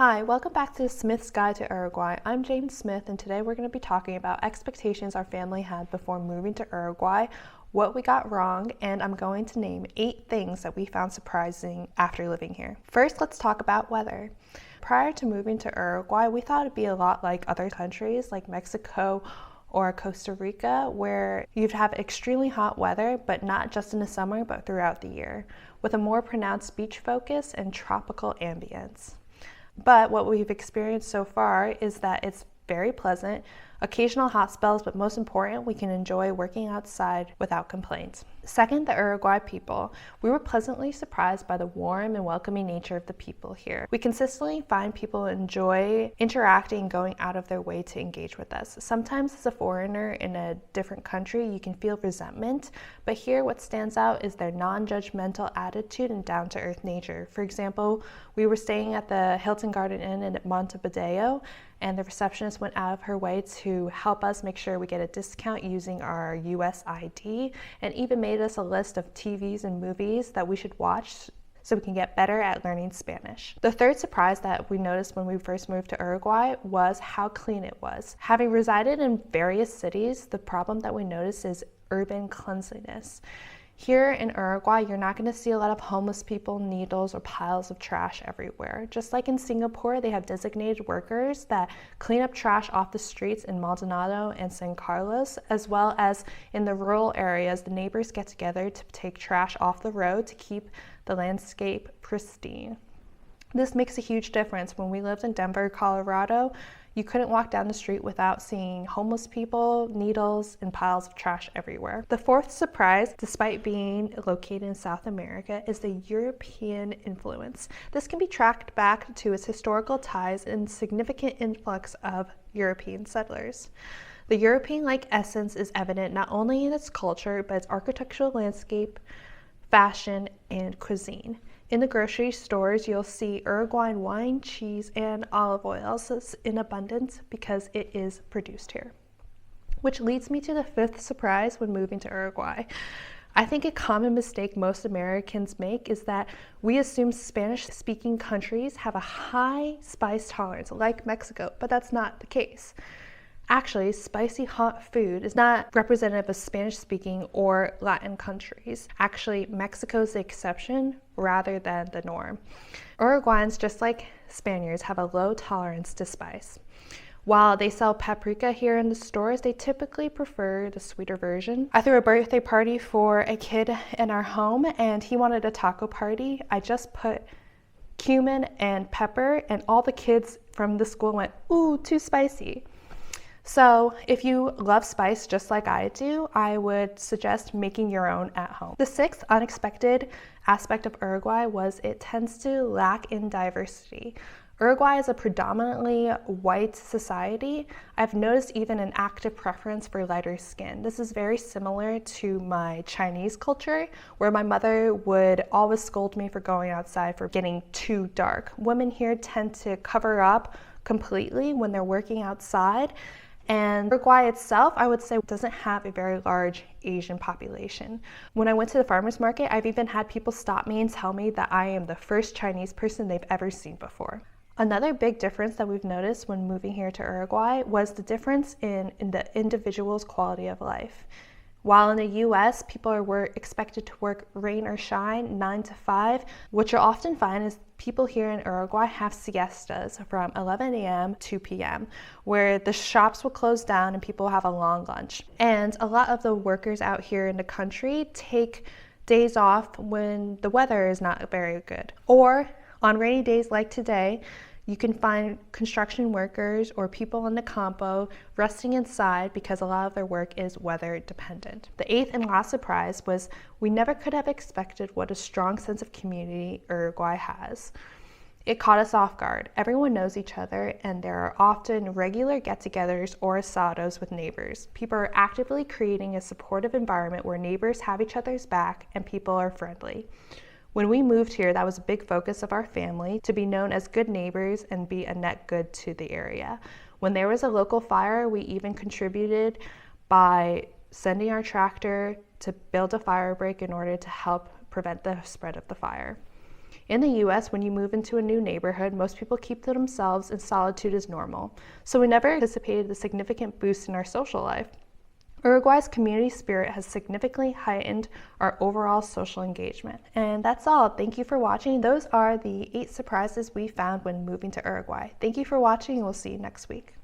Hi, welcome back to Smith's Guide to Uruguay. I'm James Smith, and today we're going to be talking about expectations our family had before moving to Uruguay, what we got wrong, and I'm going to name 8 things that we found surprising after living here. First, let's talk about weather. Prior to moving to Uruguay, we thought it'd be a lot like other countries like Mexico or Costa Rica, where you'd have extremely hot weather, but not just in the summer, but throughout the year, with a more pronounced beach focus and tropical ambience. But what we've experienced so far is that it's very pleasant, occasional hot spells, but most important, we can enjoy working outside without complaints. Second, the Uruguay people. We were pleasantly surprised by the warm and welcoming nature of the people here. We consistently find people enjoy interacting and going out of their way to engage with us. Sometimes as a foreigner in a different country, you can feel resentment, but here what stands out is their non-judgmental attitude and down-to-earth nature. For example, we were staying at the Hilton Garden Inn in Montevideo, and the receptionist went out of her way to help us make sure we get a discount using our US ID, and even made us a list of TVs and movies that we should watch so we can get better at learning Spanish. The third surprise that we noticed when we first moved to Uruguay was how clean it was. Having resided in various cities, the problem that we noticed is urban cleanliness. Here in Uruguay, you're not going to see a lot of homeless people, needles, or piles of trash everywhere. Just like in Singapore, they have designated workers that clean up trash off the streets in Maldonado and San Carlos, as well as in the rural areas, the neighbors get together to take trash off the road to keep the landscape pristine. This makes a huge difference. When we lived in Denver, Colorado, you couldn't walk down the street without seeing homeless people, needles, and piles of trash everywhere. The fourth surprise, despite being located in South America, is the European influence. This can be tracked back to its historical ties and significant influx of European settlers. The European-like essence is evident not only in its culture, but its architectural landscape, fashion, and cuisine. In the grocery stores, you'll see Uruguayan wine, cheese, and olive oils in abundance because it is produced here. Which leads me to the fifth surprise when moving to Uruguay. I think a common mistake most Americans make is that we assume Spanish-speaking countries have a high spice tolerance, like Mexico, but that's not the case. Actually, spicy hot food is not representative of Spanish-speaking or Latin countries. Actually, Mexico's the exception rather than the norm. Uruguayans, just like Spaniards, have a low tolerance to spice. While they sell paprika here in the stores, they typically prefer the sweeter version. I threw a birthday party for a kid in our home, and he wanted a taco party. I just put cumin and pepper, and all the kids from the school went, "Ooh, too spicy." So if you love spice just like I do, I would suggest making your own at home. The sixth unexpected aspect of Uruguay was it tends to lack in diversity. Uruguay is a predominantly white society. I've noticed even an active preference for lighter skin. This is very similar to my Chinese culture, where my mother would always scold me for going outside for getting too dark. Women here tend to cover up completely when they're working outside. And Uruguay itself, I would say, doesn't have a very large Asian population. When I went to the farmer's market, I've even had people stop me and tell me that I am the first Chinese person they've ever seen before. Another big difference that we've noticed when moving here to Uruguay was the difference in the individual's quality of life. While in the US, people are expected to work rain or shine 9 to 5, what you'll often find is people here in Uruguay have siestas from 11 a.m. to 2 p.m., where the shops will close down and people have a long lunch. And a lot of the workers out here in the country take days off when the weather is not very good. Or on rainy days like today, you can find construction workers or people in the campo resting inside because a lot of their work is weather dependent. The eighth and last surprise was we never could have expected what a strong sense of community Uruguay has. It caught us off guard. Everyone knows each other, and there are often regular get-togethers or asados with neighbors. People are actively creating a supportive environment where neighbors have each other's back and people are friendly. When we moved here, that was a big focus of our family, to be known as good neighbors and be a net good to the area. When there was a local fire, we even contributed by sending our tractor to build a fire break in order to help prevent the spread of the fire. In the US, when you move into a new neighborhood, most people keep to themselves and solitude is normal. So we never anticipated the significant boost in our social life. Uruguay's community spirit has significantly heightened our overall social engagement. And that's all. Thank you for watching. Those are the 8 surprises we found when moving to Uruguay. Thank you for watching, and we'll see you next week.